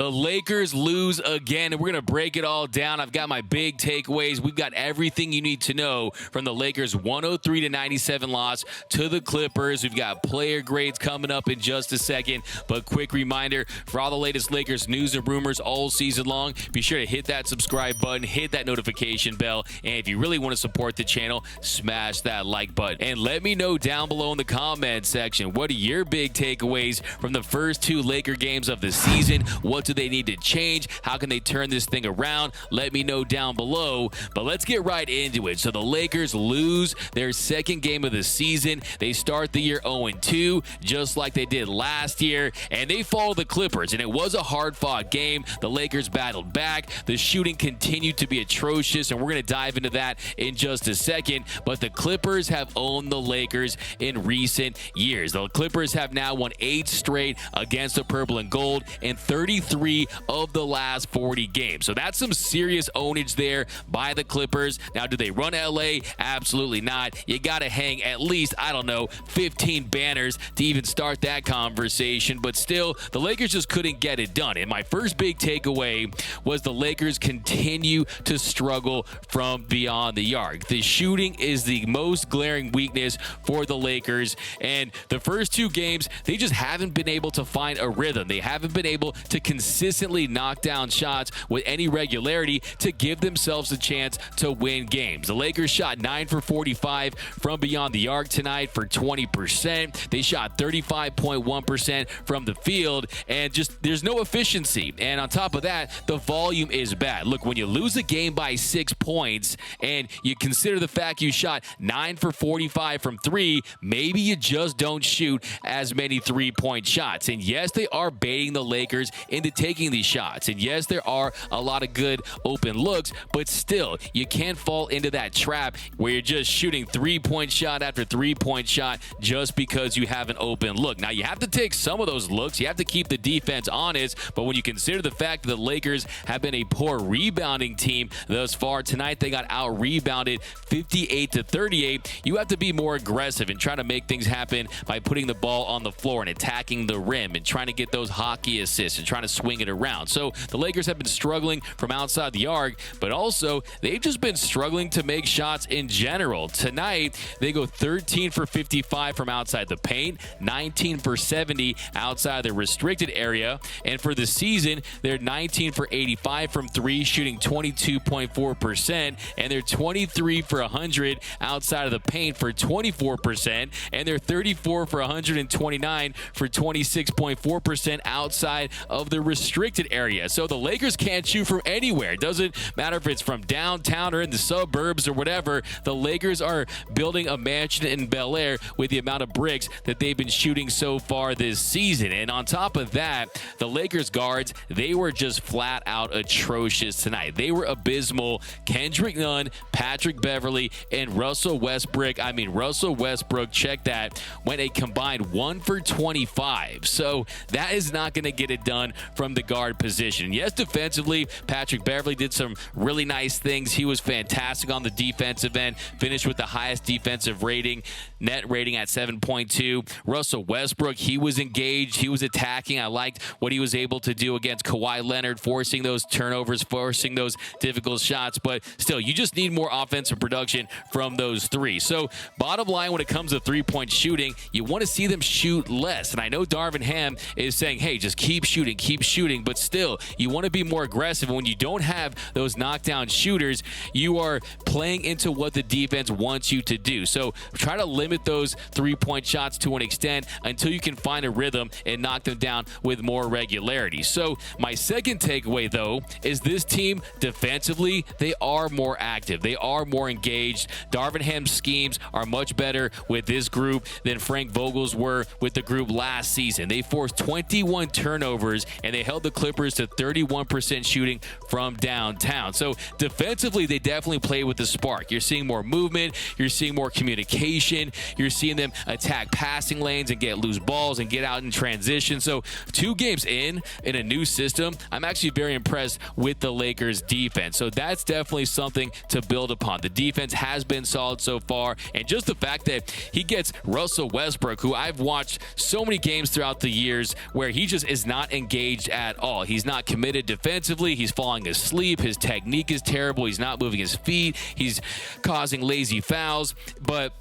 The Lakers lose again, and we're going to break it all down. I've got my big takeaways. We've got everything you need to know from the Lakers' 103-97 loss to the Clippers. We've got player grades coming up in just a second. But quick reminder, for all the latest Lakers news and rumors all season long, be sure to hit that subscribe button, hit that notification bell, and if you really want to support the channel, smash that like button. And let me know down below in the comment section, what are your big takeaways from the first two Laker games of the season? What do they need to change? How can they turn this thing around? Let me know down below. But let's get right into it. So the Lakers lose their second game of the season. They start the year 0-2, just like they did last year, and they follow the Clippers, and it was a hard-fought game. The Lakers battled back. The shooting continued to be atrocious, and we're going to dive into that in just a second. But the Clippers have owned the Lakers in recent years. The Clippers have now won 8 straight against the purple and gold and 33 of the last 40 games. So that's some serious ownage there by the Clippers. Now, do they run LA? Absolutely not. You got to hang at least, I don't know, 15 banners to even start that conversation. But still, the Lakers just couldn't get it done. And my first big takeaway was the Lakers continue to struggle from beyond the arc. The shooting is the most glaring weakness for the Lakers. And the first two games, they just haven't been able to find a rhythm. They haven't been able to consistently knock down shots with any regularity to give themselves a chance to win games. The Lakers shot 9 for 45 from beyond the arc tonight for 20%. They shot 35.1% from the field, and just there's no efficiency. And on top of that, the volume is bad. Look, when you lose a game by 6 points and you consider the fact you shot 9 for 45 from 3, maybe you just don't shoot as many 3-point shots. And yes, they are baiting the Lakers into taking these shots. And yes, there are a lot of good open looks, but still, you can't fall into that trap where you're just shooting 3-point shot after 3-point shot just because you have an open look. Now, you have to take some of those looks. You have to keep the defense honest, but when you consider the fact that the Lakers have been a poor rebounding team thus far, tonight they got out-rebounded 58-38. You have to be more aggressive and try to make things happen by putting the ball on the floor and attacking the rim and trying to get those hockey assists and trying to swing it around. So the Lakers have been struggling from outside the arc, but also they've just been struggling to make shots in general. Tonight, they go 13 for 55 from outside the paint, 19 for 70 outside the restricted area, and for the season, they're 19 for 85 from 3, shooting 22.4%, and they're 23 for 100 outside of the paint for 24%, and they're 34 for 129 for 26.4% outside of the restricted area. So the Lakers can't shoot from anywhere. It doesn't matter if it's from downtown or in the suburbs or whatever. The Lakers are building a mansion in Bel Air with the amount of bricks that they've been shooting so far this season. And on top of that, the Lakers guards, they were just flat out atrocious tonight. They were abysmal. Kendrick Nunn, Patrick Beverley, and Russell Westbrook. Russell Westbrook, check that, went a combined 1 for 25. So that is not going to get it done from the guard position. Yes, defensively, Patrick Beverley did some really nice things. He was fantastic on the defensive end, finished with the highest defensive rating, net rating at 7.2. Russell Westbrook, he was engaged. He was attacking. I liked what he was able to do against Kawhi Leonard, forcing those turnovers, forcing those difficult shots. But still, you just need more offensive production from those three. So bottom line, when it comes to three-point shooting, you want to see them shoot less. And I know Darvin Ham is saying, hey, just keep shooting. But still, you want to be more aggressive. And when you don't have those knockdown shooters, you are playing into what the defense wants you to do. So try to limit those three-point shots to an extent until you can find a rhythm and knock them down with more regularity. So my second takeaway, though, is this team defensively, they are more active. They are more engaged. Darvin Ham's schemes are much better with this group than Frank Vogel's were with the group last season. They forced 21 turnovers, and they held the Clippers to 31% shooting from downtown. So defensively, they definitely play with the spark. You're seeing more movement. You're seeing more communication. You're seeing them attack passing lanes and get loose balls and get out in transition. So 2 games in a new system, I'm actually very impressed with the Lakers defense. So that's definitely something to build upon. The defense has been solid so far, and just the fact that he gets Russell Westbrook, who I've watched so many games throughout the years where he just is not engaged at all. He's not committed defensively. He's falling asleep. His technique is terrible. He's not moving his feet. He's causing lazy fouls. But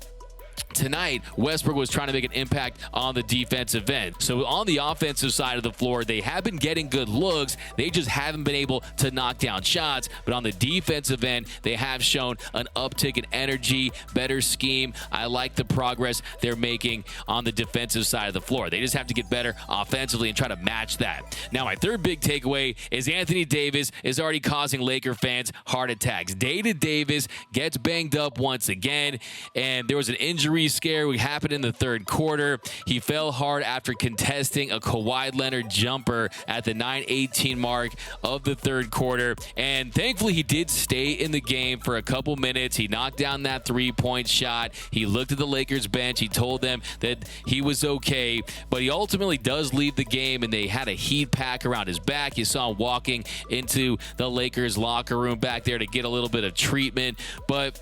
tonight, Westbrook was trying to make an impact on the defensive end. So on the offensive side of the floor, they have been getting good looks. They just haven't been able to knock down shots. But on the defensive end, they have shown an uptick in energy, better scheme. I like the progress they're making on the defensive side of the floor. They just have to get better offensively and try to match that. Now, my third big takeaway is Anthony Davis is already causing Laker fans heart attacks. Davis gets banged up once again, and there was an injury scare what happened in the third quarter. He fell hard after contesting a Kawhi Leonard jumper at the 9:18 mark of the third quarter, and thankfully he did stay in the game for a couple minutes. He knocked down that three-point shot. He looked at the Lakers bench. He told them that he was okay, but he ultimately does leave the game, and they had a heat pack around his back. You saw him walking into the Lakers locker room back there to get a little bit of treatment, but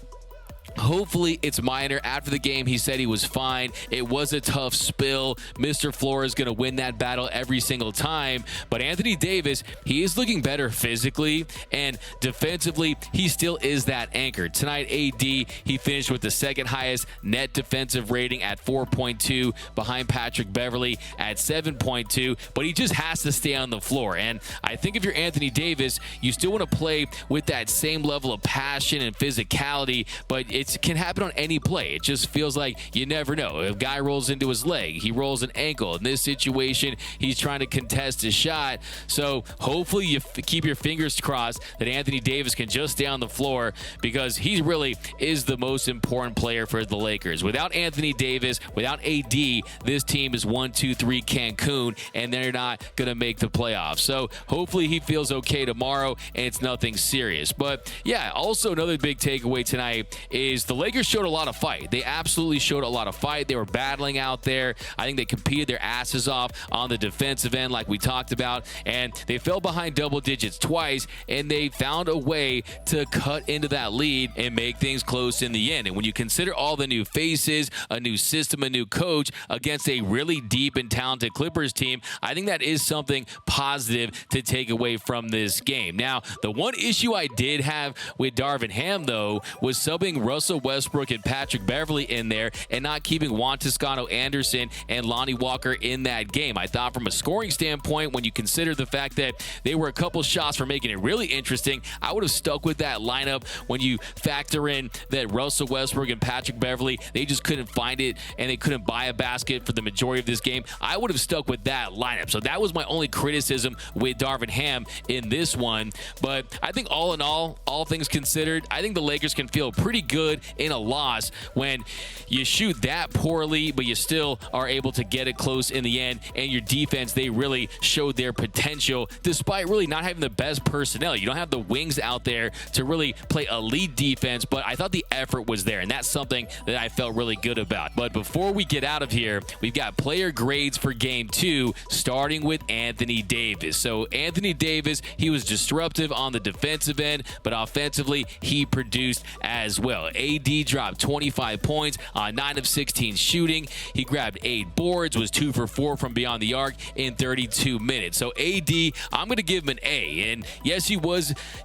hopefully it's minor. After the game, he said he was fine. It was a tough spill. Mr. Floor is going to win that battle every single time. But Anthony Davis, he is looking better physically, and defensively, he still is that anchor. Tonight, AD, he finished with the second highest net defensive rating at 4.2, behind Patrick Beverley at 7.2, but he just has to stay on the floor. And I think if you're Anthony Davis, you still want to play with that same level of passion and physicality, but it can happen on any play. It just feels like you never know. If a guy rolls into his leg, he rolls an ankle. In this situation, he's trying to contest a shot. So hopefully you keep your fingers crossed that Anthony Davis can just stay on the floor, because he really is the most important player for the Lakers. Without Anthony Davis, without AD, this team is 1-2-3 Cancun, and they're not going to make the playoffs. So hopefully he feels okay tomorrow and it's nothing serious. But yeah, also another big takeaway tonight is the Lakers showed a lot of fight. They absolutely showed a lot of fight. They were battling out there. I think they competed their asses off on the defensive end, like we talked about, and they fell behind double digits twice, and they found a way to cut into that lead and make things close in the end. And when you consider all the new faces, a new system, a new coach against a really deep and talented Clippers team, I think that is something positive to take away from this game. Now, the one issue I did have with Darvin Ham, though, was subbing Russell Westbrook and Patrick Beverley in there and not keeping Juan Toscano Anderson and Lonnie Walker in that game. I thought from a scoring standpoint, when you consider the fact that they were a couple shots for making it really interesting, I would have stuck with that lineup. When you factor in that Russell Westbrook and Patrick Beverley, they just couldn't find it and they couldn't buy a basket for the majority of this game, I would have stuck with that lineup. So that was my only criticism with Darvin Ham in this one. But I think all in all things considered, I think the Lakers can feel pretty good in a loss when you shoot that poorly, but you still are able to get it close in the end. And your defense, they really showed their potential despite really not having the best personnel. You don't have the wings out there to really play elite defense, but I thought the effort was there, and that's something that I felt really good about. But before we get out of here, we've got player grades for game 2, starting with Anthony Davis. So Anthony Davis, he was disruptive on the defensive end, but offensively, he produced as well. AD dropped 25 points on 9 of 16 shooting. He grabbed 8 boards, was 2 for 4 from beyond the arc in 32 minutes. So AD, I'm going to give him an A. And yes, he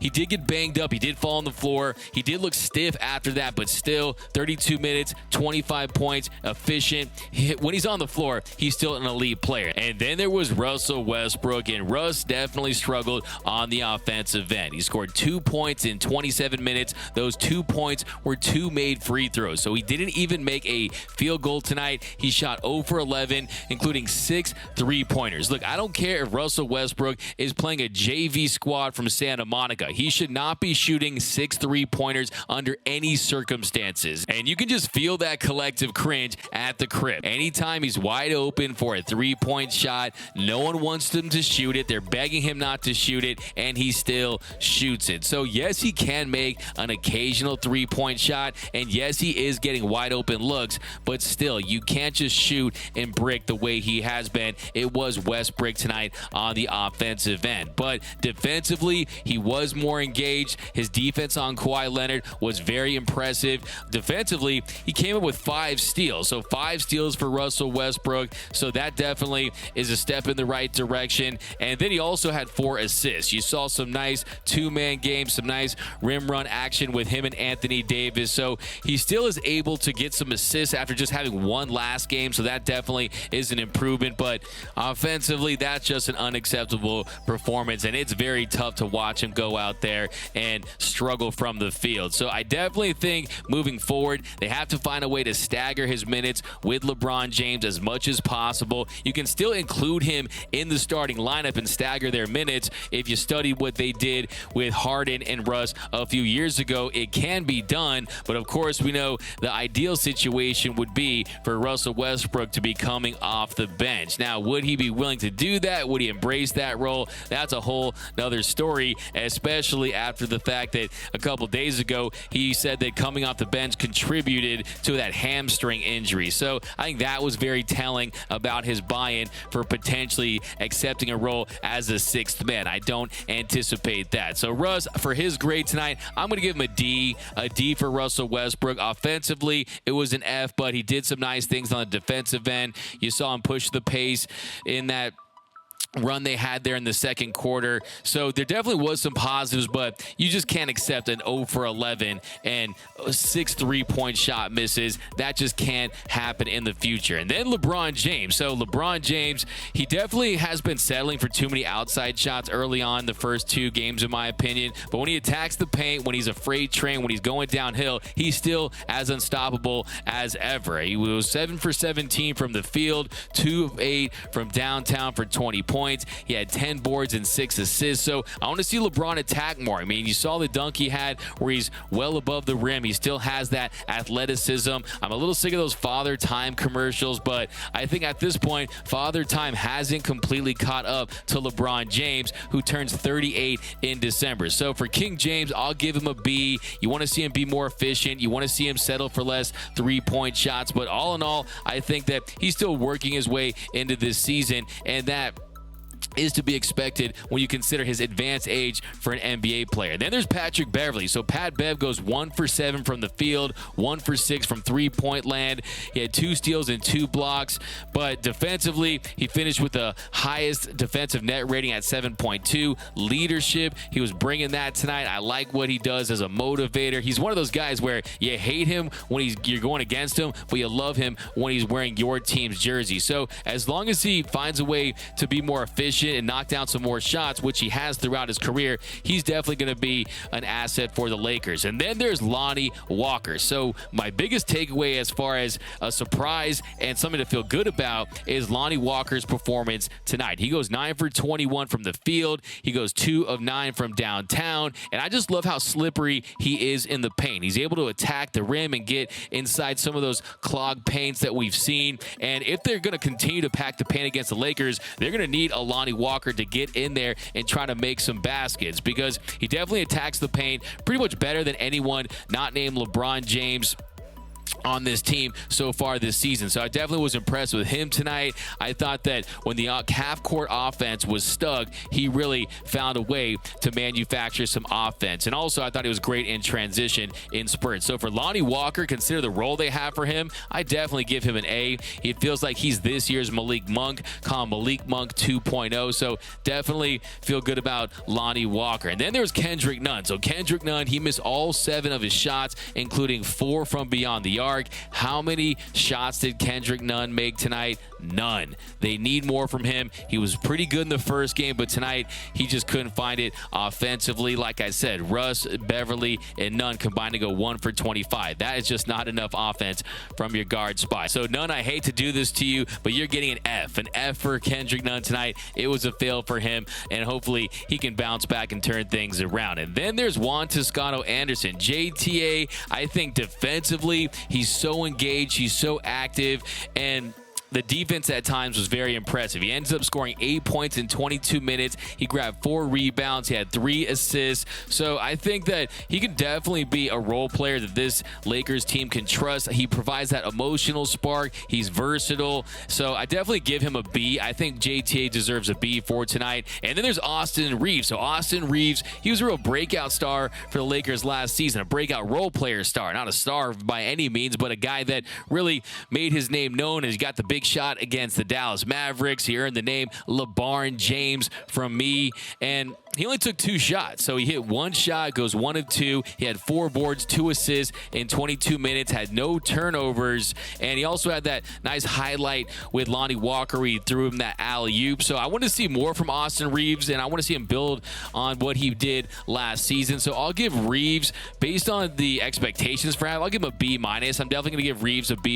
did get banged up. He did fall on the floor. He did look stiff after that, but still 32 minutes, 25 points, efficient. When he's on the floor, he's still an elite player. And then there was Russell Westbrook, and Russ definitely struggled on the offensive end. He scored 2 points in 27 minutes. Those 2 points were 2 made free throws. So he didn't even make a field goal tonight. He shot 0 for 11, including 6 3-pointers. Look, I don't care if Russell Westbrook is playing a JV squad from Santa Monica. He should not be shooting 6 3-pointers under any circumstances. And you can just feel that collective cringe at the crib. Anytime he's wide open for a 3-point shot, no one wants him to shoot it. They're begging him not to shoot it, and he still shoots it. So yes, he can make an occasional 3-point shot, shot, and yes, he is getting wide open looks, but still, you can't just shoot and brick the way he has been. It was Westbrook tonight on the offensive end, but defensively, he was more engaged. His defense on Kawhi Leonard was very impressive. Defensively, he came up with 5 steals, so 5 steals for Russell Westbrook, so that definitely is a step in the right direction. And then he also had 4 assists. You saw some nice two-man games, some nice rim run action with him and Anthony Davis, so he still is able to get some assists after just having 1 last game, so that definitely is an improvement. But offensively, that's just an unacceptable performance, and it's very tough to watch him go out there and struggle from the field. So I definitely think moving forward, they have to find a way to stagger his minutes with LeBron James as much as possible. You can still include him in the starting lineup and stagger their minutes. If you study what they did with Harden and Russ a few years ago, it can be done, but of course we know the ideal situation would be for Russell Westbrook to be coming off the bench. Now, would he be willing to do that? Would he embrace that role? That's a whole nother story, especially after the fact that a couple days ago he said that coming off the bench contributed to that hamstring injury. So I think that was very telling about his buy-in for potentially accepting a role as a 6th man. I don't anticipate that. So Russ, for his grade tonight, I'm going to give him a D for Russell Westbrook. Offensively, it was an F, but he did some nice things on the defensive end. You saw him push the pace in that run they had there in the second quarter. So there definitely was some positives, but you just can't accept an 0 for 11 and 6 3-point shot misses. That just can't happen in the future. And then LeBron James. So LeBron James, he definitely has been settling for too many outside shots early on the first 2 games, in my opinion. But when he attacks the paint, when he's a freight train, when he's going downhill, he's still as unstoppable as ever. He was 7 for 17 from the field, 2 of 8 from downtown for 20 points. He had 10 boards and 6 assists. So I want to see LeBron attack more. I mean, you saw the dunk he had where he's well above the rim. He still has that athleticism. I'm a little sick of those Father Time commercials, but I think at this point, Father Time hasn't completely caught up to LeBron James, who turns 38 in December. So for King James, I'll give him a B. You want to see him be more efficient. You want to see him settle for less 3-point shots. But all in all, I think that he's still working his way into this season, and that is to be expected when you consider his advanced age for an NBA player. Then there's Patrick Beverley. So Pat Bev goes 1 for 7 from the field, 1 for 6 from 3-point land. He had 2 steals and 2 blocks, but defensively, he finished with the highest defensive net rating at 7.2. Leadership, he was bringing that tonight. I like what he does as a motivator. He's one of those guys where you hate him when you're going against him, but you love him when he's wearing your team's jersey. So as long as he finds a way to be more efficient and knock down some more shots, which he has throughout his career, he's definitely going to be an asset for the Lakers. And then there's Lonnie Walker. So my biggest takeaway as far as a surprise and something to feel good about is Lonnie Walker's performance tonight. He goes 9 for 21 from the field. He goes 2 of 9 from downtown. And I just love how slippery he is in the paint. He's able to attack the rim and get inside some of those clogged paints that we've seen. And if they're going to continue to pack the paint against the Lakers, they're going to need a Lonnie Walker to get in there and try to make some baskets, because he definitely attacks the paint pretty much better than anyone not named LeBron James on this team so far this season. So I definitely was impressed with him tonight. I thought that when the half-court offense was stuck, he really found a way to manufacture some offense. And also, I thought he was great in transition in spurts. So for Lonnie Walker, consider the role they have for him, I definitely give him an A. It feels like he's this year's Malik Monk, call him Malik Monk 2.0. So definitely feel good about Lonnie Walker. And then there's Kendrick Nunn. So Kendrick Nunn, he missed all 7 of his shots, including 4 from beyond the arc. How many shots did Kendrick Nunn make tonight? None. They need more from him. He was pretty good in the first game, but tonight he just couldn't find it offensively. Like I said, Russ, Beverley, and Nunn combined to go 1 for 25. That is just not enough offense from your guard spot. So Nunn, I hate to do this to you, but you're getting an F for Kendrick Nunn tonight. It was a fail for him, and hopefully he can bounce back and turn things around. And then there's Juan Toscano Anderson. JTA, I think defensively, he's so engaged, he's so active, and the defense at times was very impressive. He ends up scoring 8 points in 22 minutes. He grabbed 4 rebounds. He had 3 assists. So I think that he could definitely be a role player that this Lakers team can trust. He provides that emotional spark. He's versatile. So I definitely give him a B. I think JTA deserves a B for tonight. And then there's Austin Reeves. So Austin Reeves, he was a real breakout star for the Lakers last season, a breakout role player star, not a star by any means, but a guy that really made his name known as he got the big shot against the Dallas Mavericks. He earned the name LeBron James from me, and he only took 2 shots. So he hit 1 shot, goes 1 of 2. He had 4 boards, 2 assists in 22 minutes, had no turnovers, and he also had that nice highlight with Lonnie Walker where he threw him that alley-oop. So I want to see more from Austin Reeves, and I want to see him build on what he did last season. So I'll give Reeves, based on the expectations for him, I'll give him a B-. I'm definitely going to give Reeves a B-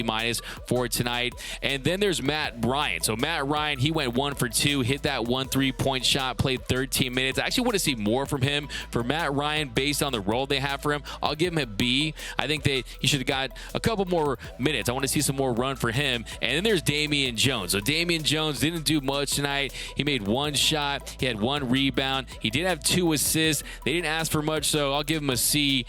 for tonight. And then there's Matt Ryan. So Matt Ryan, he went 1 for 2, hit that 1 3-point shot, played 13 minutes. I actually want to see more from him. For Matt Ryan, based on the role they have for him, I'll give him a B. I think he should have got a couple more minutes. I want to see some more run for him. And then there's Damian Jones. So Damian Jones didn't do much tonight. He made 1 shot. He had 1 rebound. He did have 2 assists. They didn't ask for much, so I'll give him a C-.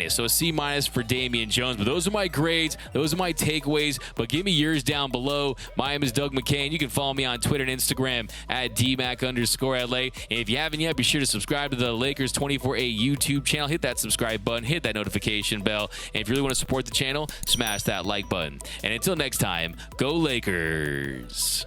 So a C- for Damian Jones. But those are my grades. Those are my takeaways. But give me yours down below. My name is Doug McCain. You can follow me on Twitter and Instagram at DMac_LA. And if you haven't yet, be sure to subscribe to the Lakers 24/8 YouTube channel. Hit that subscribe button. Hit that notification bell. And if you really want to support the channel, smash that like button. And until next time, go Lakers.